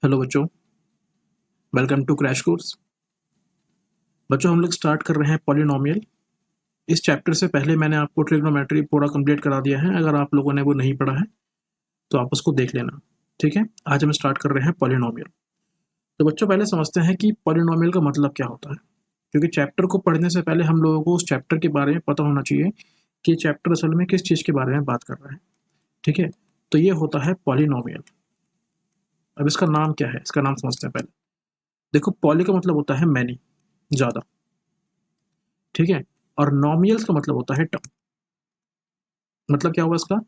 Hello बच्चों, welcome to crash course. बच्चों हम लोग स्टार्ट कर रहे हैं पॉलिनोमियल। इस चैप्टर से पहले मैंने आपको ट्रिग्नोमेट्री पूरा कंप्लीट करा दिया है। अगर आप लोगों ने वो नहीं पढ़ा है तो आप उसको देख लेना। ठीक है, आज हम स्टार्ट कर रहे हैं पॉलिनोमियल। तो बच्चों पहले समझते हैं कि पॉलिनोमियल का मतलब क्या होता है, क्योंकि चैप्टर को पढ़ने से पहले हम लोगों को उस चैप्टर के बारे में पता होना चाहिए कि चैप्टर असल में किस चीज़ के बारे में बात कर रहा है। ठीक है, तो ये होता है पॉलिनोमियल। अब इसका नाम क्या है, इसका नाम समझते हैं पहले। देखो, पॉली का मतलब होता है मैनी, ज़्यादा। ठीक है, और नॉमियल्स का मतलब होता है टर्म। मतलब क्या हुआ इसका,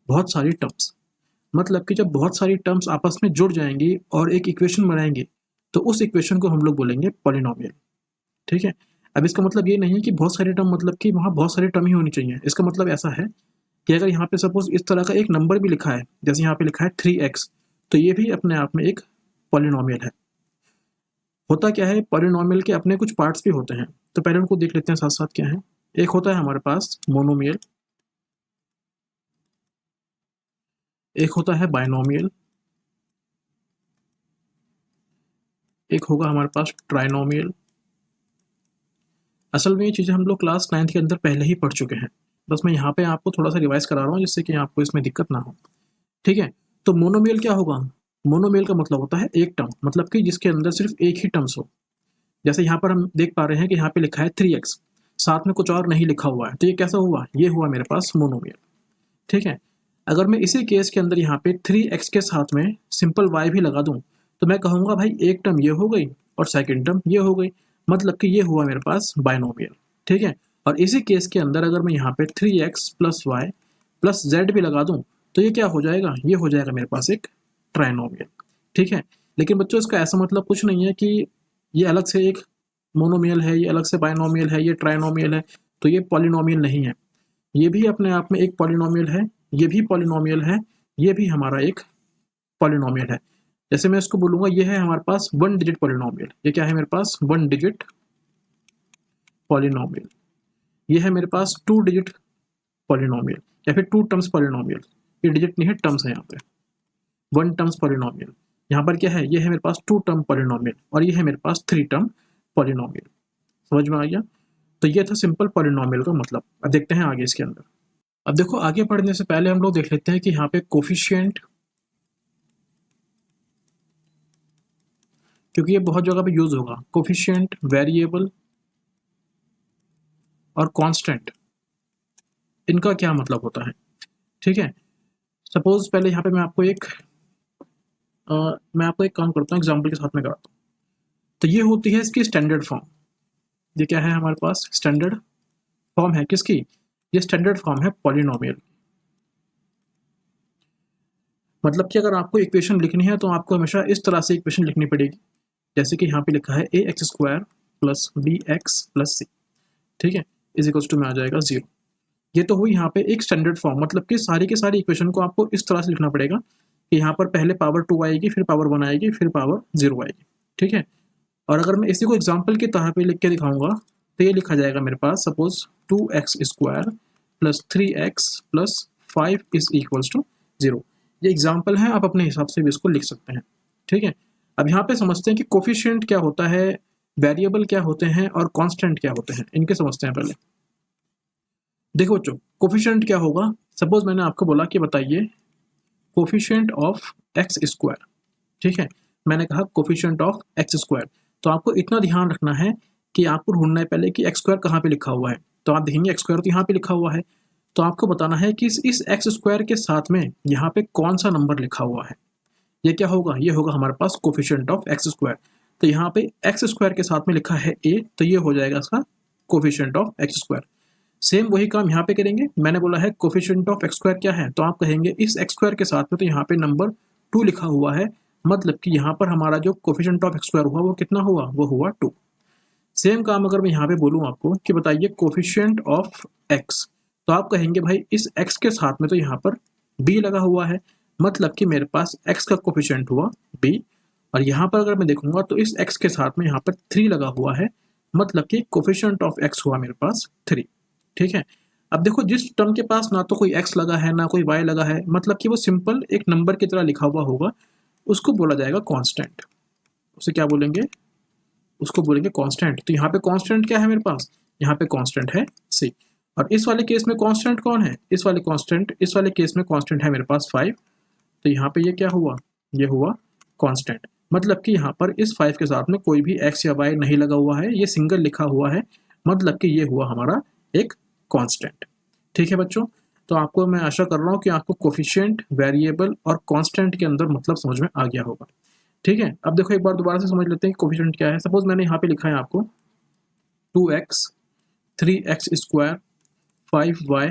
बहुत सारी टर्म्स। मतलब कि जब बहुत सारी टर्म्स आपस में जुड़ जाएंगी और एक इक्वेशन बनाएंगे तो उस इक्वेशन को हम लोग बोलेंगे पॉलिनोमियल। ठीक है, अब इसका मतलब ये नहीं है कि बहुत सारी टर्म मतलब कि वहाँ बहुत सारी टर्म ही होनी चाहिए। इसका मतलब ऐसा है कि अगर यहाँ पे सपोज इस तरह का एक नंबर भी लिखा है, जैसे यहाँ पे लिखा है 3x, तो ये भी अपने आप में एक पॉलिनोमियल है। होता क्या है, पॉलिनोमियल के अपने कुछ पार्ट्स भी होते हैं, तो पहले उनको देख लेते हैं साथ साथ क्या है। एक होता है हमारे पास मोनोमियल, एक होता है बाइनोमियल, एक होगा हमारे पास ट्राइनोमियल। असल में ये चीज़ें हम लोग क्लास 9th के अंदर पहले ही पढ़ चुके हैं, बस मैं यहाँ पे आपको थोड़ा सा रिवाइज करा रहा हूँ जिससे कि आपको इसमें दिक्कत ना हो। ठीक है, तो मोनोमियल क्या होगा, मोनोमियल का मतलब होता है एक टर्म, मतलब कि जिसके अंदर सिर्फ एक ही टर्म्स हो। जैसे यहाँ पर हम देख पा रहे हैं कि यहाँ पे लिखा है 3x, साथ में कुछ और नहीं लिखा हुआ है, तो ये कैसा हुआ, ये हुआ मेरे पास मोनोमियल। ठीक है, अगर मैं इसी केस के अंदर यहाँ पे 3x के साथ में सिंपल y भी लगा दूँ तो मैं कहूँगा भाई एक टर्म ये हो गई और सेकंड टर्म ये हो गई, मतलब कि ये हुआ मेरे पास बाइनोमियल। ठीक है, और इसी केस के अंदर अगर मैं यहाँ पे 3x plus Y plus Z भी लगा दूँ तो ये क्या हो जाएगा, ये हो जाएगा मेरे पास एक ट्राइनोमियल। ठीक है, लेकिन बच्चों इसका ऐसा मतलब कुछ नहीं है कि ये अलग से एक मोनोमियल है, ये अलग से बाइनोमियल है, ये ट्राइनोमियल है, तो ये पॉलिनोमियल नहीं है। ये भी अपने आप में एक पॉलिनोमियल है, ये भी पॉलिनोमियल है, ये भी हमारा एक पॉलिनोमियल है। जैसे मैं इसको बोलूँगा ये है हमारे पास वन डिजिट पॉलिनोमियल, ये क्या है मेरे पास वन डिजिट पॉलिनोमियल। ये है मेरे पास टू डिजिट पॉलिनोमियल या फिर टू टर्म्स पॉलिनोमियल। ये डिजिट नहीं है, टर्म्स है यहाँ पे, वन टर्म्स पॉलिनोमियल। यहाँ पर क्या है, ये है मेरे पास टू टर्म पॉलिनोमियल और ये है मेरे पास थ्री टर्म पॉलिनोमियल। समझ में आ गया। तो ये था सिंपल पॉलिनोमियल का मतलब। अब देखते हैं आगे इसके अंदर। अब देखो, आगे बढ़ने से पहले हम लोग देख लेते हैं कि यहाँ पे कोफिशिएंट, क्योंकि ये बहुत जगह पे यूज होगा, कोफिशिएंट, वेरिएबल और कांस्टेंट, इनका क्या मतलब होता है। ठीक है, सपोज पहले यहाँ पे मैं आपको एक काम करता हूँ, एग्जांपल के साथ में कराता हूँ। तो ये होती है इसकी स्टैंडर्ड फॉर्म। ये क्या है हमारे पास, स्टैंडर्ड फॉर्म है किसकी, ये स्टैंडर्ड फॉर्म है पॉलिनोमियल। मतलब कि अगर आपको इक्वेशन लिखनी है तो आपको हमेशा इस तरह से इक्वेशन लिखनी पड़ेगी, जैसे कि यहाँ पे लिखा है A X square plus B X plus C. ठीक है, इज इक्वल्स टू में आ जाएगा 0। ये तो हुई यहाँ पे एक स्टैंडर्ड फॉर्म, मतलब कि सारी के सारी इक्वेशन को आपको इस तरह से लिखना पड़ेगा कि यहाँ पर पहले पावर 2 आएगी, फिर पावर 1 आएगी, फिर पावर 0 आएगी। ठीक है, और अगर मैं इसी को एग्जाम्पल की तरह पे लिख के दिखाऊंगा तो ये लिखा जाएगा मेरे पास, suppose 2x square plus 3x plus 5 is equals to 0। ये एग्जाम्पल है, आप अपने हिसाब से भी इसको लिख सकते हैं। ठीक है, अब यहाँ पे समझते हैं कि कोफिशिएंट क्या होता है, वेरिएबल क्या होते हैं और कांस्टेंट क्या होते हैं, इनके समझते हैं पहले। देखो बच्चों, कोफिशिएंट क्या होगा, सपोज मैंने आपको बोला कि बताइए कोफिशिएंट ऑफ एक्स स्क्वायर। ठीक है, मैंने कहा कोफिशिएंट ऑफ एक्स स्क्वायर, तो आपको इतना ध्यान रखना है कि आपको ढूंढना है पहले कि एक्स स्क्वायर कहाँ पे लिखा हुआ है। तो आप देखेंगे एक्स स्क्वायर तो यहाँ पे लिखा हुआ है, तो आपको बताना है कि इस एक्स स्क्वायर के साथ में यहाँ पे कौन सा नंबर लिखा हुआ है। ये क्या होगा, ये होगा हमारे पास कोफिशिएंट ऑफ एक्स स्क्वायर। तो यहाँ पे एक्स स्क्वायर के साथ में लिखा है ए, तो ये हो जाएगा इसका coefficient of x square. Same वही काम यहाँ पे करेंगे, मैंने बोला है कोफिशिएंट ऑफ एक्स स्क्वायर क्या है, तो आप कहेंगे इस एक्स स्क्वायर के साथ में तो यहाँ पे नंबर 2 लिखा हुआ है, मतलब कि यहाँ पर हमारा जो कोफिशिएंट ऑफ एक्स स्क्वायर हुआ वो कितना हुआ, वो हुआ 2। सेम काम अगर मैं यहाँ पे बोलूँ आपको कि बताइए कोफिशिएंट ऑफ एक्स, तो आप कहेंगे भाई इस एक्स के साथ में तो यहाँ पर बी लगा हुआ है, मतलब कि मेरे पास एक्स का कोफिशिएंट हुआ बी। और यहाँ पर अगर मैं देखूंगा तो इस एक्स के साथ में यहाँ पर 3 लगा हुआ है, मतलब कि कोफिशिएंट ऑफ एक्स हुआ मेरे पास 3। ठीक है, अब देखो जिस टर्म के पास ना तो कोई एक्स लगा है ना कोई वाई लगा है, मतलब कि वो सिंपल एक नंबर की तरह लिखा हुआ होगा, उसको बोला जाएगा कांस्टेंट। उसे क्या बोलेंगे? उसको बोलेंगे कांस्टेंट। तो यहाँ पे कांस्टेंट क्या है मेरे पास? यहाँ पे कांस्टेंट है c। और इस वाले केस में कांस्टेंट कौन है? इस वाले केस में कांस्टेंट है मेरे पास 5। तो यहाँ पे ये क्या हुआ? ये हुआ कांस्टेंट। मतलब कि यहाँ पर इस 5 के साथ में कोई भी x या y नहीं लगा हुआ है, ये सिंगल लिखा हुआ है, मतलब कि ये हुआ हमारा एक कांस्टेंट। ठीक है बच्चों, तो आपको मैं आशा कर रहा हूँ कि आपको कोफिशिएंट, वेरिएबल और कांस्टेंट के अंदर मतलब समझ में आ गया होगा। ठीक है, अब देखो एक बार दोबारा से समझ लेते हैं कि कोफिशिएंट क्या है। सपोज मैंने यहाँ पे लिखा है आपको 2x, 3x स्क्वायर, 5y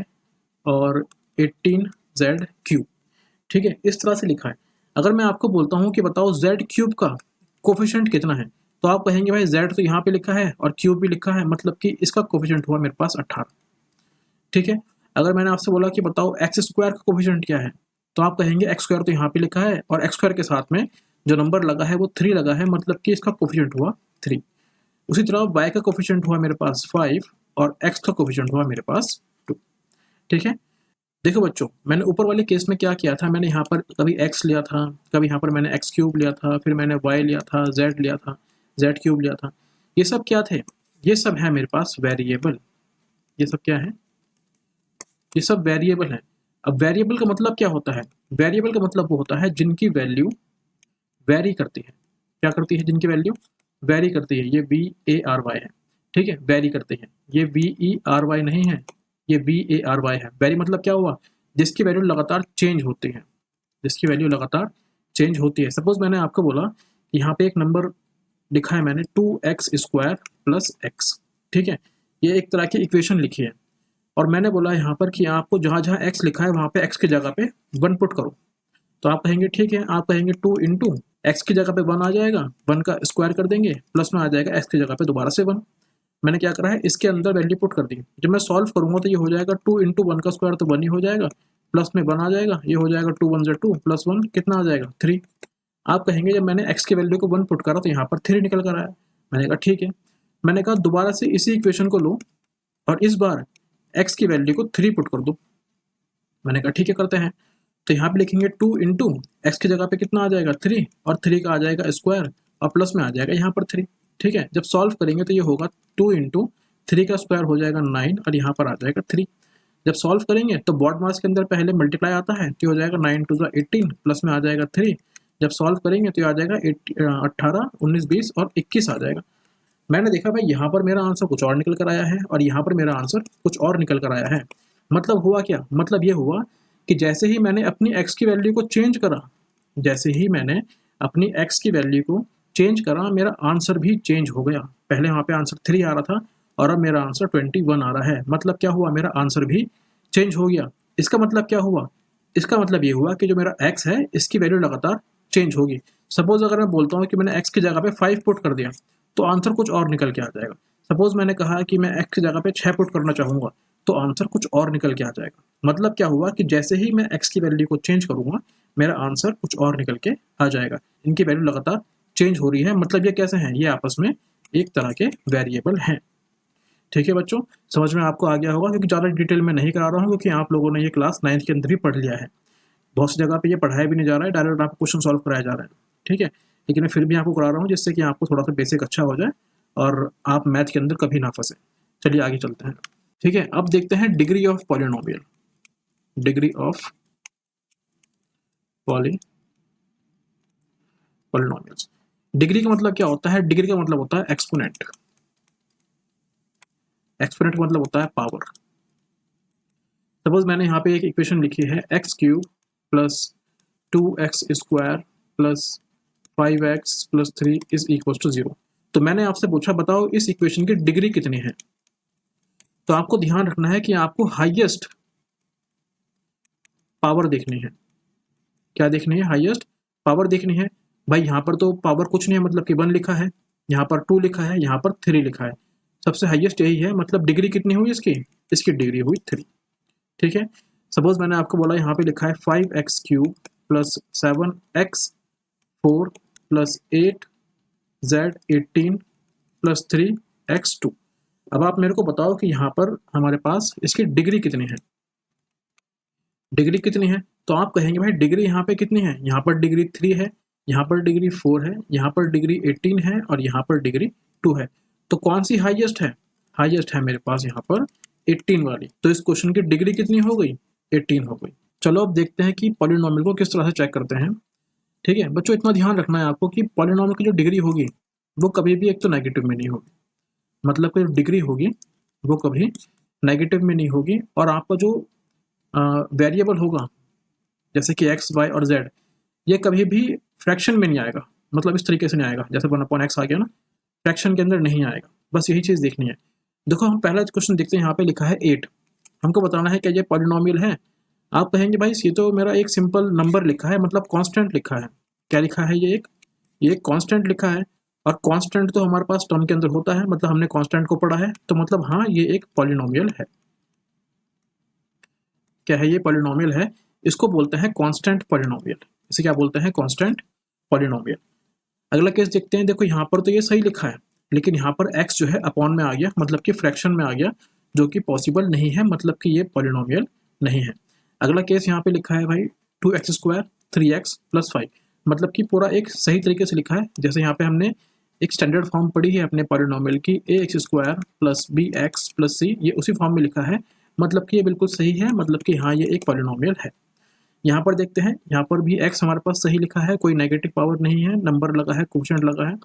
और 18z क्यूब। ठीक है, इस तरह से लिखा है। अगर मैं आपको बोलता हूँ कि बताओ z क्यूब का कोफिशिएंट कितना है, तो आप कहेंगे भाई z तो यहाँ पे लिखा है और क्यूब भी लिखा है, मतलब कि इसका कोफिशिएंट हुआ मेरे पास 18। ठीक है, अगर मैंने आपसे बोला कि बताओ एक्स स्क्वायर का कोफिशिएंट क्या है, तो आप कहेंगे एक्स स्क्वायर तो यहाँ पे लिखा है और एक्स स्क्वायर के साथ में जो नंबर लगा है वो 3 लगा है, मतलब कि इसका कोफिशिएंट हुआ 3। उसी तरह y का कोफिशिएंट हुआ मेरे पास 5 और x का कोफिशिएंट हुआ मेरे पास 2। ठीक है, देखो बच्चों, मैंने ऊपर वाले केस में क्या किया था, मैंने यहाँ पर कभी x लिया था, कभी यहाँ पर मैंने x क्यूब लिया था, फिर मैंने y लिया था, z लिया था, z क्यूब लिया था। ये सब क्या थे? ये सब है मेरे पास वेरिएबल। ये सब क्या है? ये सब वेरिएबल है। अब वेरिएबल का मतलब क्या होता है? वेरिएबल का मतलब वो होता है जिनकी वैल्यू वेरी करती है। क्या करती है? जिनकी वैल्यू वेरी करती है। ये VARY है। ठीक है, वेरी करते हैं। ये VERY नहीं है, ये VARY है। वेरी मतलब क्या हुआ? जिसकी वैल्यू लगातार चेंज होती है, जिसकी वैल्यू लगातार चेंज होती है। सपोज मैंने आपको बोला कि यहाँ पे एक नंबर लिखा है मैंने 2x स्क्वायर प्लस x। ठीक है, ये एक तरह की इक्वेशन लिखी है और मैंने बोला यहाँ पर कि आपको जहाँ जहाँ x लिखा है वहाँ पे x की जगह पे 1 पुट करो। तो आप कहेंगे ठीक है, आप कहेंगे 2 इंटू एक्स की जगह पे 1 आ जाएगा, 1 का स्क्वायर कर देंगे, प्लस में आ जाएगा एक्स की जगह पे दोबारा से 1। मैंने क्या करा है, इसके अंदर वैल्यू पुट कर दी। जब मैं सॉल्व करूंगा तो ये हो जाएगा 2 इंटू 1 का स्क्वायर तो 1 ही हो जाएगा, प्लस में 1 आ जाएगा, ये हो जाएगा 2 1 2 प्लस 1 कितना आ जाएगा 3। आप कहेंगे जब मैंने एक्स की वैल्यू को 1 पुट करा तो यहाँ पर 3 निकल कर आया। मैंने कहा ठीक है, मैंने कहा दोबारा से इसी इक्वेशन को लो और इस बार एक्स की वैल्यू को 3 पुट कर दो। मैंने कहा ठीक है करते हैं। तो यहाँ पे लिखेंगे 2 इंटू एक्स की जगह पे कितना आ जाएगा 3 और 3 का आ जाएगा स्क्वायर और प्लस में आ जाएगा यहाँ पर 3। ठीक है, जब सॉल्व करेंगे तो ये होगा 2 इंटू 3 का स्क्वायर हो जाएगा 9 और यहाँ पर आ जाएगा 3। जब सॉल्व करेंगे तो बॉड मास के अंदर पहले मल्टीप्लाई आता है तो हो जाएगा 9 टू 18 प्लस में आ जाएगा 3। जब सॉल्व करेंगे तो आ जाएगा 18 19 20 और 21 आ जाएगा। मैंने देखा भाई यहाँ पर मेरा आंसर कुछ और निकल कर आया है और यहाँ पर मेरा आंसर कुछ और निकल कर आया है। मतलब हुआ क्या? मतलब ये हुआ कि जैसे ही मैंने अपनी x की वैल्यू को चेंज करा, जैसे ही मैंने अपनी x की वैल्यू को चेंज करा, मेरा आंसर भी चेंज हो गया। पहले वहाँ पे आंसर 3 आ रहा था और अब मेरा आंसर 21 आ रहा है। मतलब क्या हुआ? मेरा आंसर भी चेंज हो गया। इसका मतलब क्या हुआ? इसका मतलब ये हुआ कि जो मेरा x है इसकी वैल्यू लगातार चेंज होगी। सपोज अगर मैं बोलता हूँ कि मैंने x की जगह पे 5 पुट कर दिया तो आंसर कुछ और निकल के आ जाएगा। सपोज मैंने कहा कि मैं x की जगह पे 6 पुट करना चाहूँगा तो आंसर कुछ और निकल के आ जाएगा। मतलब क्या हुआ कि जैसे ही मैं x की वैल्यू को चेंज करूँगा मेरा आंसर कुछ और निकल के आ जाएगा। इनकी वैल्यू लगातार चेंज हो रही है। मतलब ये कैसे हैं? ये आपस में एक तरह के वेरिएबल हैं। ठीक है बच्चों, समझ में आपको आ गया होगा, क्योंकि ज़्यादा डिटेल में नहीं करा रहा हूँ क्योंकि आप लोगों ने ये क्लास 9th के अंदर ही पढ़ लिया है। बहुत सी जगह पे ये पढ़ाया भी नहीं जा रहा है, डायरेक्ट आपको क्वेश्चन सॉल्व कराया जा रहा है। ठीक है, लेकिन मैं फिर भी आपको करा रहा हूँ जिससे कि आपको थोड़ा सा बेसिक अच्छा हो जाए और आप मैथ के अंदर कभी ना फंसे। चलिए आगे चलते हैं। ठीक है, अब देखते हैं degree of polynomial. Degree of polynomials. Degree का मतलब क्या होता है? डिग्री का मतलब होता है एक्सपोनेंट। एक्सपोनेंट का मतलब होता है पावर। सपोज मैंने यहाँ पे एक इक्वेशन लिखी है X cube plus 2x square plus 5x plus 3 is equal to 0। तो मैंने आपसे पूछा बताओ इस इक्वेशन की डिग्री कितनी है। तो आपको ध्यान रखना है कि आपको हाईएस्ट पावर देखनी है। क्या देखनी है? हाईएस्ट पावर देखनी है। भाई यहाँ पर तो पावर कुछ नहीं है, मतलब कि 1 लिखा है, यहाँ पर 2 लिखा है, यहाँ पर 3 लिखा है। सबसे हाईएस्ट यही है, मतलब डिग्री कितनी हुई इसकी? इसकी डिग्री हुई 3। ठीक है, सपोज मैंने आपको बोला यहाँ पे लिखा है 5x cube plus 7x 4 plus 8z 18 plus 3x2। अब आप मेरे को बताओ कि यहाँ पर हमारे पास इसकी डिग्री कितनी है। डिग्री कितनी है? तो आप कहेंगे भाई डिग्री यहाँ पे कितनी है? यहाँ पर डिग्री 3 है, यहाँ पर डिग्री 4 है, यहाँ पर डिग्री 18 है और यहाँ पर डिग्री 2 है। तो कौन सी हाईएस्ट है? हाईएस्ट है मेरे पास यहाँ पर 18 वाली। तो इस क्वेश्चन की डिग्री कितनी हो गई? 18 हो गई। चलो अब देखते हैं कि पॉलिनोमियल को किस तरह से चेक करते हैं। ठीक है बच्चों, इतना ध्यान रखना है आपको कि पॉलिनोमियल की जो डिग्री होगी वो कभी भी एक तो नेगेटिव में नहीं होगी, मतलब कि जो डिग्री होगी वो कभी नेगेटिव में नहीं होगी, और आपका जो वेरिएबल होगा जैसे कि एक्स वाई और जेड, ये कभी भी फ्रैक्शन में नहीं आएगा, मतलब इस तरीके से नहीं आएगा जैसे 1/x आ गया ना, फ्रैक्शन के अंदर नहीं आएगा। बस यही चीज़ देखनी है। देखो हम पहला क्वेश्चन देखते हैं, यहाँ पे लिखा है 8। हमको बताना है क्या ये पॉलिनोमियल है। आप कहेंगे भाई ये तो मेरा एक सिंपल नंबर लिखा है, मतलब कांस्टेंट लिखा है। क्या लिखा है? ये एक कांस्टेंट लिखा है, और कांस्टेंट तो हमारे पास टर्म के अंदर होता है, मतलब हमने कांस्टेंट को पढ़ा है, तो मतलब हाँ ये एक पॉलिनोमियल है। क्या है? ये पॉलिनोमियल है। इसको बोलते हैं कांस्टेंट पॉलिनोमियल। इसे क्या बोलते हैं? Constant polynomial. अगला केस देखते हैं। देखो यहाँ पर तो ये सही लिखा है, लेकिन यहाँ पर x जो है अपॉन में आ गया, मतलब कि फ्रैक्शन में आ गया, जो कि पॉसिबल नहीं है, मतलब कि ये पॉलिनोमियल नहीं है। अगला केस यहाँ पे लिखा है भाई 2x² 3x + 5, मतलब कि पूरा एक सही तरीके से लिखा है। जैसे यहाँ पे हमने एक स्टैंडर्ड फॉर्म पढ़ी है अपने पॉलिनोमियल की, ax² + bx + c, ये उसी फॉर्म में लिखा है, मतलब कि ये बिल्कुल सही है, मतलब कि हाँ ये एक पॉलिनोमियल है। यहाँ पर देखते हैं, यहाँ पर भी x हमारे पास सही लिखा है, कोई नेगेटिव पावर नहीं है, नंबर लगा है, कोफिशिएंट लगा है,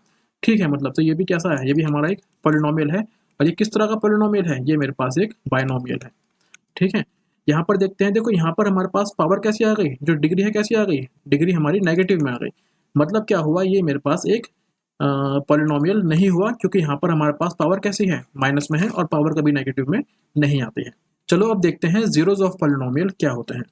ठीक है। मतलब तो ये भी कैसा है? ये भी हमारा एक पॉलिनोमियल है। और ये किस तरह का पॉलिनोमियल है? ये मेरे पास एक बाइनोमियल है, ठीक है। यहाँ पर देखते हैं, देखो यहाँ पर हमारे पास पावर कैसी आ गई, जो डिग्री है कैसी आ गई, डिग्री हमारी नेगेटिव में आ गई। मतलब क्या हुआ? ये मेरे पास एक पॉलिनोमियल नहीं हुआ, क्योंकि यहाँ पर हमारे पास पावर कैसी है? माइनस में है, और पावर कभी नेगेटिव में नहीं आती है। चलो अब देखते हैं जीरोज ऑफ पॉलिनोमियल क्या होते हैं,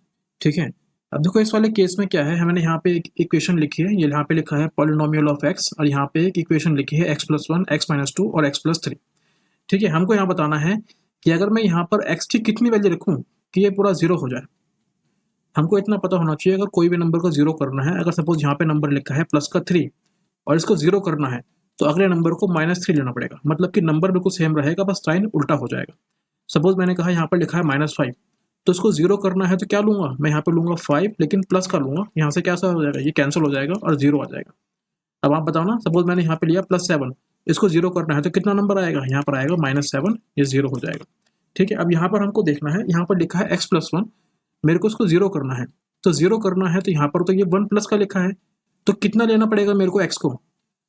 ठीक है। अब देखो इस वाले केस में क्या है, मैंने यहाँ पे एक इक्वेशन लिखी है, ये यहाँ पे लिखा है पॉलिनोमियल ऑफ x, और यहाँ पे एक इक्वेशन लिखी है x+1, x-2 और x+3, ठीक है। हमको यहाँ बताना है कि अगर मैं यहाँ पर x की कितनी वैल्यू रखूँ कि ये पूरा जीरो हो जाए। हमको इतना पता होना चाहिए, अगर कोई भी नंबर को जीरो करना है, अगर सपोज यहाँ पे नंबर लिखा है +3 और इसको जीरो करना है, तो अगले नंबर को -3 लेना पड़ेगा, मतलब कि नंबर बिल्कुल सेम रहेगा, बस साइन उल्टा हो जाएगा। सपोज मैंने कहा यहाँ पर लिखा है -5, तो इसको जीरो करना है तो क्या लूंगा मैं? यहाँ पे लूंगा 5, लेकिन प्लस का लूंगा, यहाँ से कैसा हो जाएगा? ये कैंसिल हो जाएगा और जीरो आ जाएगा। अब आप बताओ ना, सपोज मैंने यहाँ पे लिया +7, इसको जीरो करना है तो कितना नंबर आएगा? यहाँ पर आएगा -7, ये जीरो हो जाएगा, ठीक है। अब यहाँ पर हमको देखना है, यहाँ पर लिखा है x+1, मेरे को इसको जीरो करना है, तो जीरो करना है तो यहाँ पर तो ये 1 प्लस का लिखा है, तो कितना लेना पड़ेगा मेरे को? x को,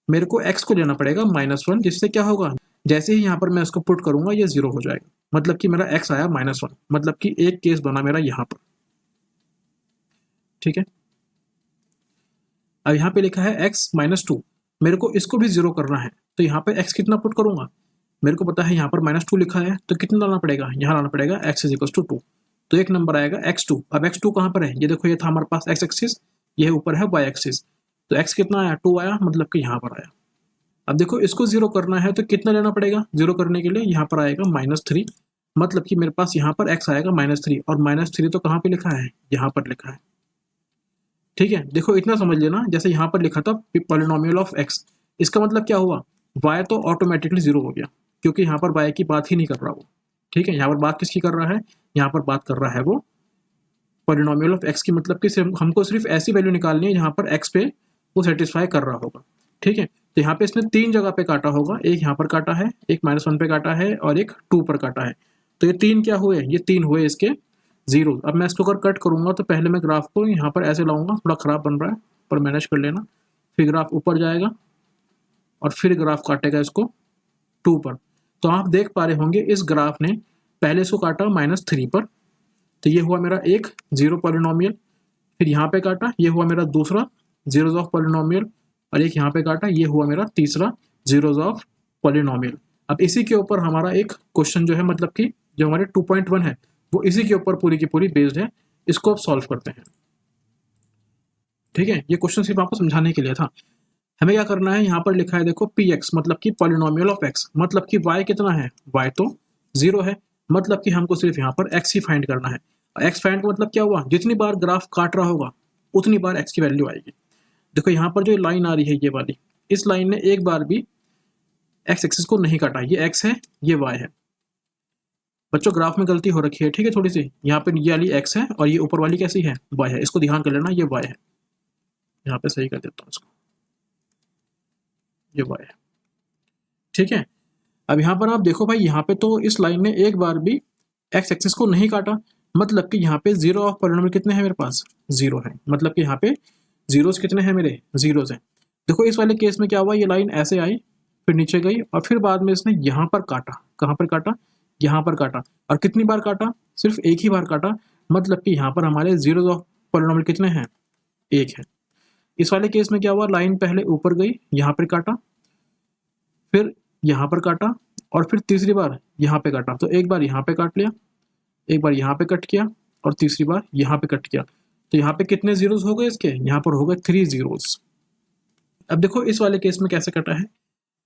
मेरे को x को लेना पड़ेगा -1, जिससे क्या होगा? जैसे ही यहाँ पर मैं इसको पुट करूंगा ये जीरो हो जाएगा, मतलब कि मेरा x आया -1, मतलब कि एक केस बना मेरा यहाँ पर, ठीक है। अब यहाँ पे लिखा है x-2, मेरे को इसको भी जीरो करना है, तो यहाँ पे x कितना पुट करूंगा? मेरे को पता है यहाँ पर -2 लिखा है, तो कितना लाना पड़ेगा? यहाँ लाना पड़ेगा x = 2, तो एक नंबर आएगा x2। अब x2 कहाँ पर है? ये देखो, ये था हमारे पास x एक्सिस, ये ऊपर है y एक्सिस, तो x कितना आया? 2 आया, मतलब कि यहाँ पर आया। अब देखो इसको जीरो करना है तो कितना लेना पड़ेगा जीरो करने के लिए? यहाँ पर आएगा -3, मतलब कि मेरे पास यहाँ पर x आएगा -3, और -3 तो कहाँ पे लिखा है? यहाँ पर लिखा है, ठीक है। देखो इतना समझ लेना, जैसे यहाँ पर लिखा था पॉलिनोमियल ऑफ x, इसका मतलब क्या हुआ? y तो ऑटोमेटिकली जीरो हो गया, क्योंकि यहाँ पर y की बात ही नहीं कर रहा वो, ठीक है। यहाँ पर बात किसकी कर रहा है? यहाँ पर बात कर रहा है वो पॉलिनोमियल ऑफ x की, मतलब कि हमको सिर्फ ऐसी वैल्यू निकालनी है जहाँ पर x पे वो सेटिस्फाई कर रहा होगा, ठीक है। तो यहाँ पे इसने 3 जगह पे काटा होगा, एक यहाँ पर काटा है, एक -1 पे काटा है, और एक 2 पर काटा है। तो ये 3 क्या हुए? ये 3 हुए इसके जीरो। अब मैं इसको अगर कट करूंगा तो पहले मैं ग्राफ को यहाँ पर ऐसे लाऊंगा, थोड़ा खराब बन रहा है पर मैनेज कर लेना, फिर ग्राफ ऊपर जाएगा और फिर ग्राफ काटेगा इसको 2 पर। तो आप देख पा रहे होंगे इस ग्राफ ने पहले इसको काटा -3 पर, तो ये हुआ मेरा एक जीरो पॉलिनोमियल, फिर यहाँ पे काटा, ये हुआ मेरा दूसरा जीरोज ऑफ पॉलिनोमियल, और एक यहाँ पे काटा, ये हुआ मेरा तीसरा जीरोज ऑफ पॉलिनोमियल। अब इसी के ऊपर हमारा एक क्वेश्चन जो है, मतलब कि जो हमारे 2.1 है, वो इसी के ऊपर पूरी की पूरी बेस्ड है। इसको अब सॉल्व करते हैं, ठीक है। ये क्वेश्चन सिर्फ आपको समझाने के लिए था। हमें क्या करना है? यहाँ पर लिखा है देखो px, मतलब कि पॉलिनोमियल ऑफ x, मतलब कि y कितना है? y तो जीरो है, मतलब कि हमको सिर्फ यहाँ पर x ही फाइंड करना है। x फाइंड का मतलब क्या हुआ? जितनी बार ग्राफ काट रहा होगा उतनी बार x की वैल्यू आएगी। देखो यहाँ पर जो लाइन आ रही है ये वाली, इस लाइन ने एक बार भी x एक्सिस को नहीं काटा, ये x है, ये y है। बच्चों ग्राफ में गलती हो रखी है, ठीक है, थोड़ी सी। यहाँ पे ये वाली x है और ये ऊपर वाली कैसी है? y है, इसको ध्यान कर लेना, ये y है। यहाँ पे सही कर देता हूँ इसको, ये y है, ठीक है। अब यहाँ पर आप देखो भाई, यहाँ पे तो इस लाइन ने एक बार भी एक्स एक्सिस को नहीं काटा, मतलब कि यहाँ पे जीरो ऑफ पॉलिनोमियल कितने हैं मेरे पास, जीरो है, मतलब कि यहाँ पे जीरोस कितने हैं मेरे, जीरोस हैं। देखो इस वाले केस में क्या हुआ, ये लाइन ऐसे आई फिर नीचे गई और फिर बाद में इसने यहाँ पर काटा, कहाँ पर काटा, यहाँ पर काटा, और कितनी बार काटा, सिर्फ एक ही बार काटा, मतलब कि यहाँ पर हमारे जीरोस ऑफ पॉलिनोमियल कितने हैं, एक है। इस वाले केस में क्या हुआ, लाइन पहले ऊपर गई, यहाँ पर काटा, फिर यहाँ पर काटा, और फिर तीसरी बार यहाँ पे काटा, तो एक बार यहाँ पे काट लिया, एक बार यहाँ पे कट किया, और तीसरी बार यहाँ पे कट किया। तो यहाँ पे कितने जीरोस हो गए इसके, यहाँ पर हो गए 3 जीरोस। अब देखो इस वाले केस में कैसे कटा है,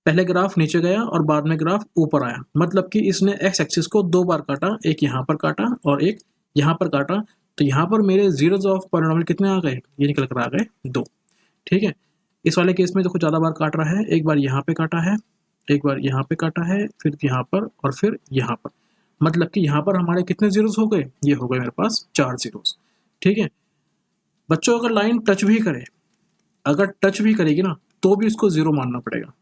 पहले ग्राफ नीचे गया और बाद में ग्राफ ऊपर आया, मतलब कि इसने एक्स एक्सिस को 2 बार काटा, एक यहाँ पर काटा और एक यहाँ पर काटा। तो यहाँ पर मेरे जीरोस ऑफ पॉलिनोमियल कितने आ गए, ये निकल कर आ गए 2, ठीक है। इस वाले केस में देखो ज़्यादा बार काट रहा है, एक बार यहाँ पे काटा है, एक बार यहाँ पे काटा है, फिर यहाँ पर और फिर यहाँ पर, मतलब कि यहाँ पर हमारे कितने जीरोस हो गए, ये हो गए मेरे पास 4 जीरोस, ठीक है। बच्चों अगर लाइन टच भी करे, अगर टच भी करेगी ना तो भी इसको जीरो मानना पड़ेगा,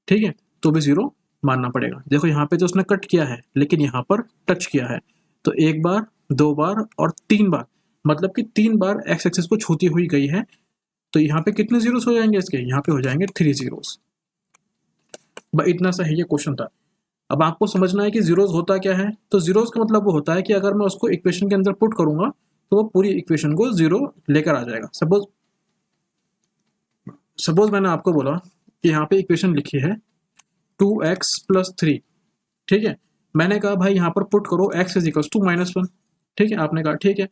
ठीक है, तो भी जीरो मानना पड़ेगा। देखो यहाँ पे तो उसने कट किया है लेकिन यहाँ पर टच किया है, तो एक बार, 2 बार और 3 बार, मतलब कि 3 बार एक्स एक्सिस को छूती हुई गई है। तो यहाँ पे कितने जीरोस हो जाएंगे इसके, यहाँ पे हो जाएंगे 3 जीरोस। बस इतना सा ही ये क्वेश्चन था। अब आपको समझना है कि जीरोस होता क्या है, तो जीरोस का मतलब वो होता है कि अगर मैं उसको इक्वेशन के अंदर पुट करूंगा तो वो पूरी इक्वेशन को जीरो लेकर आ जाएगा। सपोज मैंने आपको बोला कि यहाँ पे इक्वेशन लिखी है 2x + 3, ठीक है, मैंने कहा भाई यहाँ पर पुट करो x = -1, ठीक है, आपने कहा ठीक है,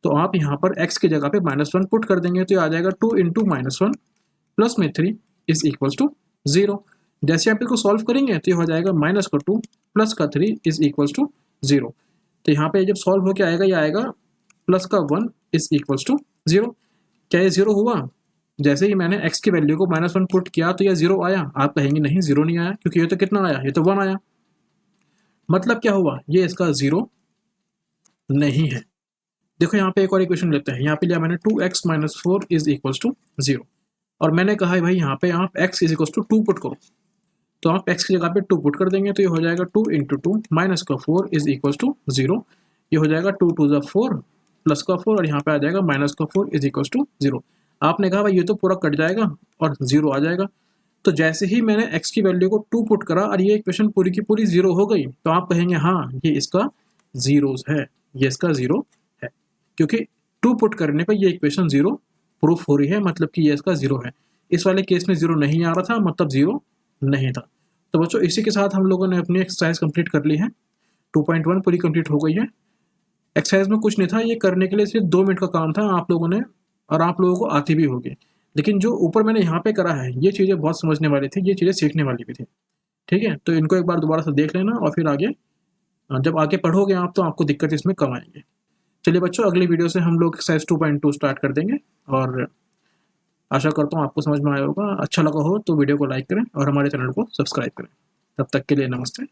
तो आप यहाँ पर x की जगह पे -1 पुट कर देंगे, तो ये आ जाएगा 2 × -1 प्लस में 3 = 0। जैसे आप इसको सॉल्व करेंगे तो ये हो जाएगा -2 प्लस का 3 = 0। तो यहाँ पे जब सॉल्व होकर आएगा, ये आएगा प्लस का 1 = 0। क्या ये 0 हुआ, जैसे ही मैंने x की वैल्यू को -1 पुट किया तो ये 0 आया, आप कहेंगे नहीं 0 नहीं आया, क्योंकि ये तो कितना आया, ये तो 1 आया, मतलब क्या हुआ, ये इसका 0 नहीं है। देखो यहाँ पे एक और इक्वेशन लेते हैं, यहाँ पे लिया मैंने 2x - 4 = 0, और मैंने कहा है भाई यहाँ पे आप x = 2 पुट करो, तो आप x की जगह पे 2 पुट कर देंगे, तो ये हो जाएगा 2 × 2 - का 4 = 0, ये हो जाएगा 2 × 2 = 4 प्लस का 4, और यहाँ पे आ जाएगा माइनस का 4 = 0। आपने कहा भाई ये तो पूरा कट जाएगा और 0 आ जाएगा, तो जैसे ही मैंने x की वैल्यू को 2 पुट करा और ये इक्वेशन पूरी की पूरी 0 हो गई, तो आप कहेंगे हाँ ये इसका जीरोस है, ये इसका 0 है, क्योंकि 2 पुट करने पर ये इक्वेशन 0 प्रूफ हो रही है, मतलब कि ये इसका 0 है। इस वाले केस में 0 नहीं आ रहा था, मतलब 0 नहीं था। तो बच्चों इसी के साथ हम लोगों ने अपनी एक्सरसाइज कंप्लीट कर ली है, 2.1 पूरी कंप्लीट हो गई है। एक्सरसाइज में कुछ नहीं था, ये करने के लिए सिर्फ 2 मिनट का काम था आप लोगों ने, और आप लोगों को आती भी होगी, लेकिन जो ऊपर मैंने यहाँ पे करा है ये चीज़ें बहुत समझने वाली थी, ये चीज़ें सीखने वाली भी थी, ठीक है। तो इनको एक बार दोबारा से देख लेना और फिर आगे जब आगे पढ़ोगे आप तो आपको दिक्कत इसमें कम आएंगे। चलिए बच्चों, अगली वीडियो से हम लोग एक्सरसाइज 2.2 स्टार्ट कर देंगे, और आशा करता हूँ आपको समझ में आया होगा। अच्छा लगा हो तो वीडियो को लाइक करें और हमारे चैनल को सब्सक्राइब करें। तब तक के लिए नमस्ते।